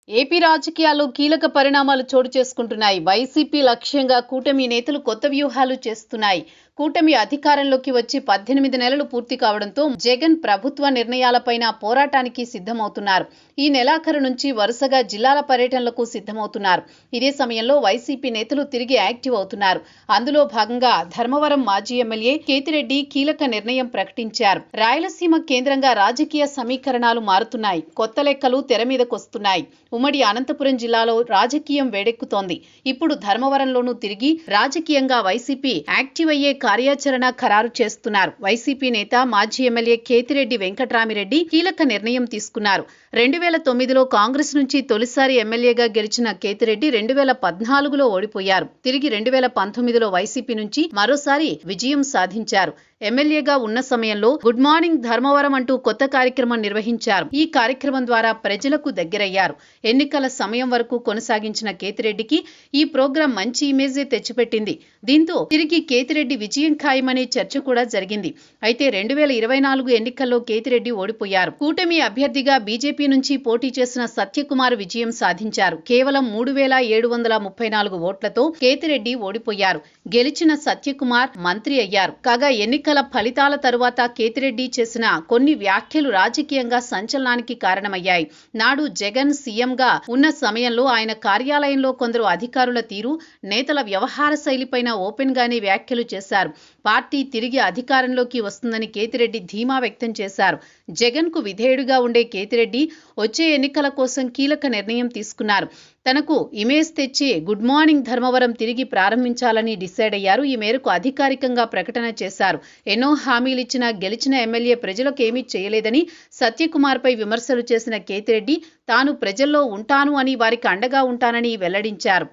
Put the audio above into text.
AP రాజకీయాల్లో కీలక పరిణామాలు చోటు చేసుకుంటున్నాయి. వైసీపీ లక్ష్యంగా కూటమి నేతలు కొత్త వ్యూహాలు చేస్తున్నాయి. కూటమి అధికారంలోకి వచ్చి 18 నెలలు పూర్తి కావడంతో జగన్ ప్రభుత్వ నిర్ణయాలపైన పోరాటానికి సిద్ధమవుతున్నారు. ఈ నెలాఖరు నుంచి వరుసగా జిల్లాల పర్యటనలకు సిద్ధమవుతున్నారు. ఇదే సమయంలో వైసీపీ నేతలు తిరిగి యాక్టివ్ అవుతున్నారు. అందులో భాగంగా ధర్మవరం మాజీ ఎమ్మెల్యే కేతిరెడ్డి కీలక నిర్ణయం ప్రకటించారు. రాయలసీమ కేంద్రంగా రాజకీయ సమీకరణాలు మారుతున్నాయి. కొత్త లెక్కలు తెర మీదకొస్తున్నాయి. ఉమ్మడి అనంతపురం జిల్లాలో రాజకీయం వేడెక్కుతోంది. ఇప్పుడు ధర్మవరంలోనూ తిరిగి రాజకీయంగా వైసీపీ యాక్టివ్ అయ్యే కార్యాచరణ ఖరారు చేస్తున్నారు. వైసీపీ నేత మాజీ ఎమ్మెల్యే కేతిరెడ్డి వెంకట్రామిరెడ్డి కీలక నిర్ణయం తీసుకున్నారు. 2009లో కాంగ్రెస్ నుంచి తొలిసారి ఎమ్మెల్యేగా గెలిచిన కేతిరెడ్డి 2014లో ఓడిపోయారు. తిరిగి 2019లో వైసీపీ నుంచి మరోసారి విజయం సాధించారు. ఎమ్మెల్యేగా ఉన్న సమయంలో గుడ్ మార్నింగ్ ధర్మవరం అంటూ కొత్త కార్యక్రమం నిర్వహించారు. ఈ కార్యక్రమం ద్వారా ప్రజలకు దగ్గరయ్యారు. ఎన్నికల సమయం వరకు కొనసాగించిన కేతిరెడ్డికి ఈ ప్రోగ్రాం మంచి ఇమేజే తెచ్చిపెట్టింది. దీంతో తిరిగి కేతిరెడ్డి విజయం ఖాయమనే చర్చ కూడా జరిగింది. అయితే 2024 ఎన్నికల్లో కేతిరెడ్డి ఓడిపోయారు. కూటమి అభ్యర్థిగా బీజేపీ నుంచి పోటీ చేసిన సత్యకుమార్ విజయం సాధించారు. కేవలం 3734 ఓట్లతో కేతిరెడ్డి ఓడిపోయారు. గెలిచిన సత్యకుమార్ మంత్రి అయ్యారు. కాగా ఎన్నికల ఫలితాల తరువాత కేతిరెడ్డి చేసిన కొన్ని వ్యాఖ్యలు రాజకీయంగా సంచలనానికి కారణమయ్యాయి. నాడు జగన్ సీఎంగా ఉన్న సమయంలో ఆయన కార్యాలయంలో కొందరు అధికారుల తీరు, నేతల వ్యవహార శైలిపైన ఓపెన్ గానే వ్యాఖ్యలు చేశారు. పార్టీ తిరిగి అధికారంలోకి వస్తుందని కేతిరెడ్డి ధీమా వ్యక్తం చేశారు. జగన్ కు విధేయుడిగా ఉండే కేతిరెడ్డి వచ్చే ఎన్నికల కోసం కీలక నిర్ణయం తీసుకున్నారు. తనకు ఇమేజ్ తెచ్చి గుడ్ మార్నింగ్ ధర్మవరం తిరిగి ప్రారంభించాలని డిసైడ్ అయ్యారు. ఈ మేరకు అధికారికంగా ప్రకటన చేశారు. ఎన్నో హామీలిచ్చినా గెలిచిన ఎమ్మెల్యే ప్రజలకు ఏమీ చేయలేదని సత్యకుమార్పై విమర్శలు చేసిన కేతిరెడ్డి తాను ప్రజల్లో ఉంటాను అని వారికి అండగా ఉంటానని వెల్లడించారు.